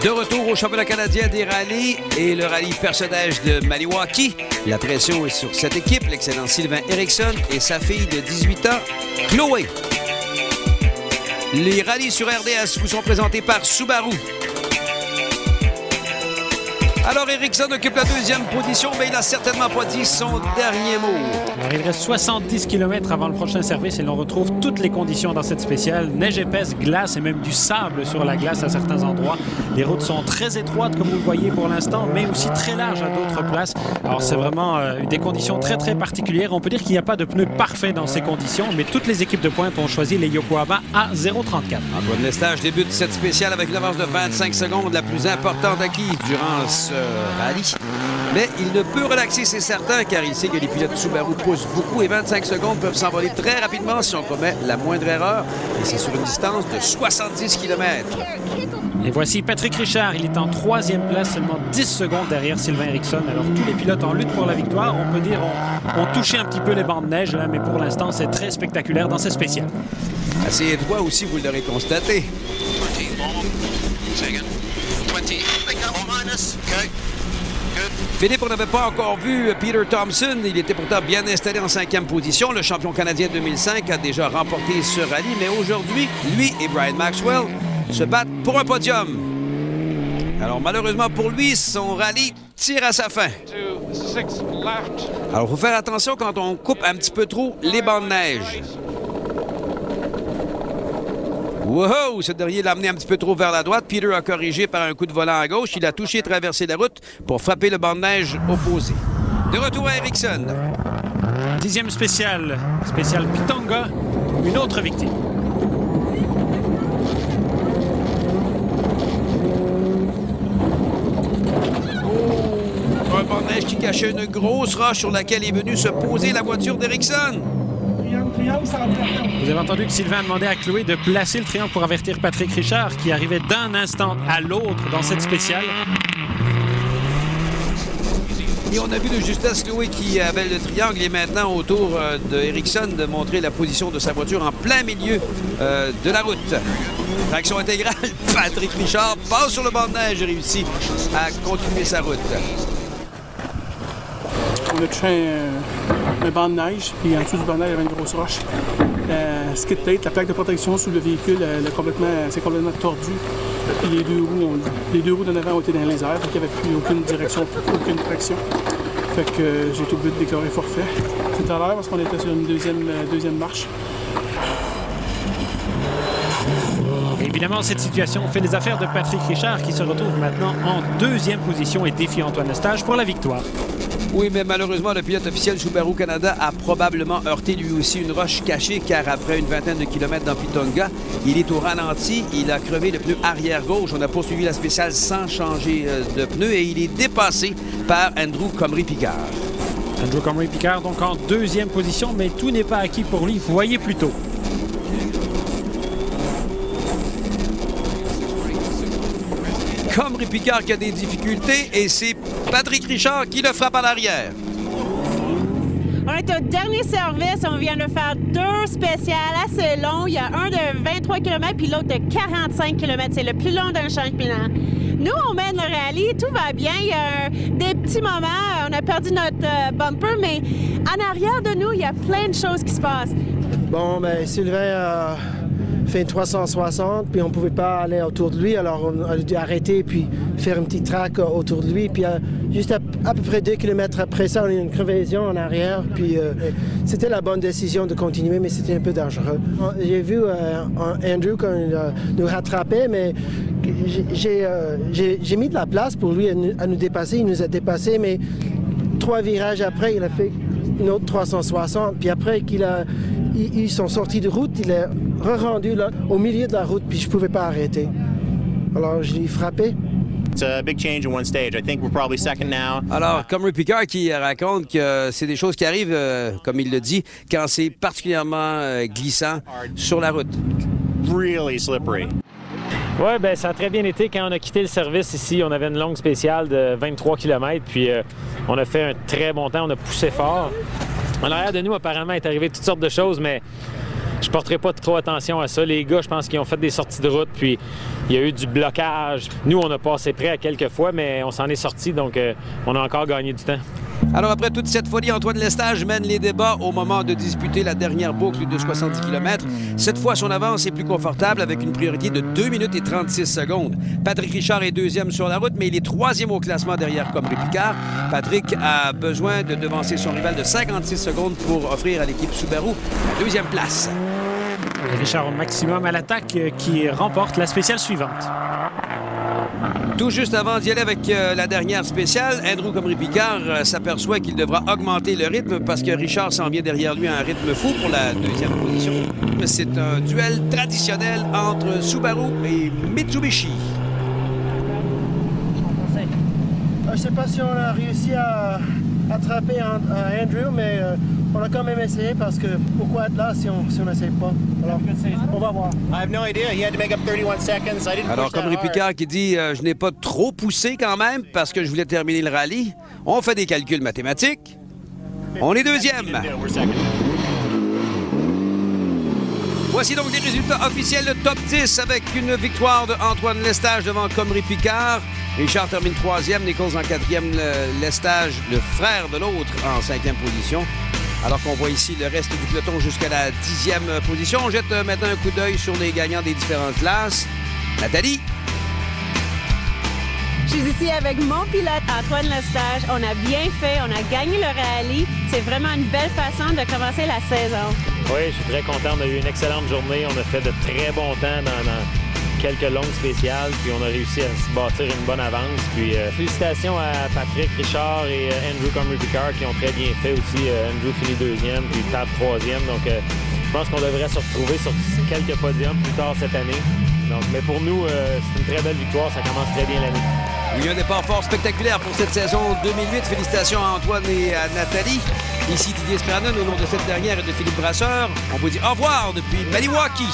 De retour au championnat canadien des rallyes et le rallye personnage de Maniwaki. La pression est sur cette équipe, l'excellent Sylvain Eriksson et sa fille de 18 ans, Chloé. Les rallyes sur RDS vous sont présentés par Subaru. Alors, Eriksson occupe la deuxième position, mais il n'a certainement pas dit son dernier mot. Alors, il reste 70 km avant le prochain service et l'on retrouve toutes les conditions dans cette spéciale. Neige épaisse, glace et même du sable sur la glace à certains endroits. Les routes sont très étroites, comme vous le voyez pour l'instant, mais aussi très larges à d'autres places. Alors, c'est vraiment des conditions très, très particulières. On peut dire qu'il n'y a pas de pneus parfaits dans ces conditions, mais toutes les équipes de pointe ont choisi les Yokohama A034. Antoine Lestage débute cette spéciale avec une avance de 25 secondes, la plus importante acquise durant ce rallye. Mais il ne peut relaxer, c'est certain, car il sait que les pilotes Subaru poussent beaucoup et 25 secondes peuvent s'envoler très rapidement si on commet la moindre erreur. Et c'est sur une distance de 70 km. Et voici Patrick Richard. Il est en 3e place, seulement 10 secondes derrière Sylvain Eriksson. Alors, tous les pilotes en lutte pour la victoire, on peut dire, ont touché un petit peu les bancs de neige, là, mais pour l'instant, c'est très spectaculaire dans ces spéciales. Assez étroit aussi, vous l'aurez constaté. Philippe, on n'avait pas encore vu Peter Thompson. Il était pourtant bien installé en 5e position. Le champion canadien 2005 a déjà remporté ce rallye. Mais aujourd'hui, lui et Brian Maxwell se battent pour un podium. Alors malheureusement pour lui, son rallye tire à sa fin. Alors il faut faire attention quand on coupe un petit peu trop les bancs de neige. Wow! Ce dernier l'a amené un petit peu trop vers la droite. Peter a corrigé par un coup de volant à gauche. Il a touché et traversé la route pour frapper le banc de neige opposé. De retour à Eriksson. 10e spécial Pitonga, une autre victime. Un banc de neige qui cachait une grosse roche sur laquelle est venue se poser la voiture d'Eriksson. Vous avez entendu que Sylvain a demandé à Chloé de placer le triangle pour avertir Patrick Richard qui arrivait d'un instant à l'autre dans cette spéciale. Et on a vu de justesse Chloé qui avait le triangle et maintenant au tour de Eriksson de montrer la position de sa voiture en plein milieu de la route. Traction intégrale, Patrick Richard passe sur le banc de neige et réussit à continuer sa route. On a touché un banc de neige, puis en dessous du banc de neige, il y avait une grosse roche. Skid plate, la plaque de protection sous le véhicule, c'est complètement tordu. Puis les deux roues d'en avant ont été dans les airs, donc il n'y avait plus aucune direction, aucune traction. Fait que j'ai été obligé de déclarer forfait. C'est à l'heure parce qu'on était sur une deuxième marche. Évidemment, cette situation fait les affaires de Patrick Richard qui se retrouve maintenant en 2e position et défie Antoine Lestage pour la victoire. Oui, mais malheureusement, le pilote officiel Subaru Canada a probablement heurté lui aussi une roche cachée car après une vingtaine de kilomètres dans Pitonga, il est au ralenti. Il a crevé le pneu arrière gauche. On a poursuivi la spéciale sans changer de pneu et il est dépassé par Andrew Comrie-Picard. Andrew Comrie-Picard donc en 2e position, mais tout n'est pas acquis pour lui. Vous voyez plus tôt. Comrie-Picard qui a des difficultés et c'est Patrick Richard qui le frappe à l'arrière. On est au dernier service. On vient de faire 2 spéciales assez longs. Il y a un de 23 km puis l'autre de 45 km. C'est le plus long d'un championnat. Nous, on mène le rallye. Tout va bien. Il y a des petits moments. On a perdu notre bumper, mais en arrière de nous, il y a plein de choses qui se passent. Bon, ben Sylvain a fait 360, puis on ne pouvait pas aller autour de lui, alors on a dû arrêter puis faire un petit track autour de lui. Puis juste à peu près 2 km après ça, on a eu une crevaison en arrière, puis c'était la bonne décision de continuer, mais c'était un peu dangereux. J'ai vu Andrew quand il nous rattrapait, mais j'ai mis de la place pour lui à nous dépasser. Il nous a dépassés, mais 3 virages après, il a fait une autre 360, puis après ils sont sortis de route, il est re-rendu là, au milieu de la route, puis je ne pouvais pas arrêter. Alors, je l'ai frappé. It's a big change in one stage. I think we're probably second now. Alors, Comrie-Picard qui raconte que c'est des choses qui arrivent, comme il le dit, quand c'est particulièrement glissant sur la route. Really slippery. Oui, bien, ça a très bien été quand on a quitté le service ici. On avait une longue spéciale de 23 km, puis on a fait un très bon temps, on a poussé fort. En arrière de nous, apparemment, est arrivé toutes sortes de choses, mais Je porterai pas trop attention à ça. Les gars, je pense qu'ils ont fait des sorties de route, puis il y a eu du blocage. Nous, on a passé près à quelques fois, mais on s'en est sortis, donc on a encore gagné du temps. Alors, après toute cette folie, Antoine Lestage mène les débats au moment de disputer la dernière boucle de 70 km. Cette fois, son avance est plus confortable avec une priorité de 2 minutes et 36 secondes. Patrick Richard est deuxième sur la route, mais il est troisième au classement derrière Comrie Picard. Patrick a besoin de devancer son rival de 56 secondes pour offrir à l'équipe Subaru la deuxième place. Richard au maximum à l'attaque qui remporte la spéciale suivante. Tout juste avant d'y aller avec la dernière spéciale, Andrew Comrie-Picard s'aperçoit qu'il devra augmenter le rythme parce que Richard s'en vient derrière lui à un rythme fou pour la deuxième position. C'est un duel traditionnel entre Subaru et Mitsubishi. Je ne sais pas si on a réussi à attraper Andrew, mais on a quand même essayé parce que pourquoi être là si on n'essaye pas? Alors, on va voir. I have no idea. He had to make up 31 seconds. I didn't Alors, push that Comrie hard. Picard qui dit je n'ai pas trop poussé quand même parce que je voulais terminer le rallye. On fait des calculs mathématiques. On est deuxième. We're second. Voici donc les résultats officiels. Le top 10 avec une victoire de Antoine Lestage devant Comrie Picard. Richard termine troisième, Nichols en quatrième, Lestage, le frère de l'autre, en cinquième position. Alors qu'on voit ici le reste du peloton jusqu'à la 10e position. On jette maintenant un coup d'œil sur les gagnants des différentes classes. Nathalie. Je suis ici avec mon pilote Antoine Lestage. On a bien fait, on a gagné le rallye. C'est vraiment une belle façon de commencer la saison. Oui, je suis très content. On a eu une excellente journée. On a fait de très bons temps dans quelques longues spéciales, puis on a réussi à se bâtir une bonne avance. Puis félicitations à Patrick Richard et Andrew Comrie-Picard qui ont très bien fait aussi. Andrew finit deuxième, puis Tab troisième. Donc je pense qu'on devrait se retrouver sur quelques podiums plus tard cette année. Donc, mais pour nous, c'est une très belle victoire. Ça commence très bien l'année. Il y a un départ fort spectaculaire pour cette saison 2008. Félicitations à Antoine et à Nathalie. Ici Didier Spiranen au nom de cette dernière et de Philippe Brasseur. On vous dit au revoir depuis Maniwaki.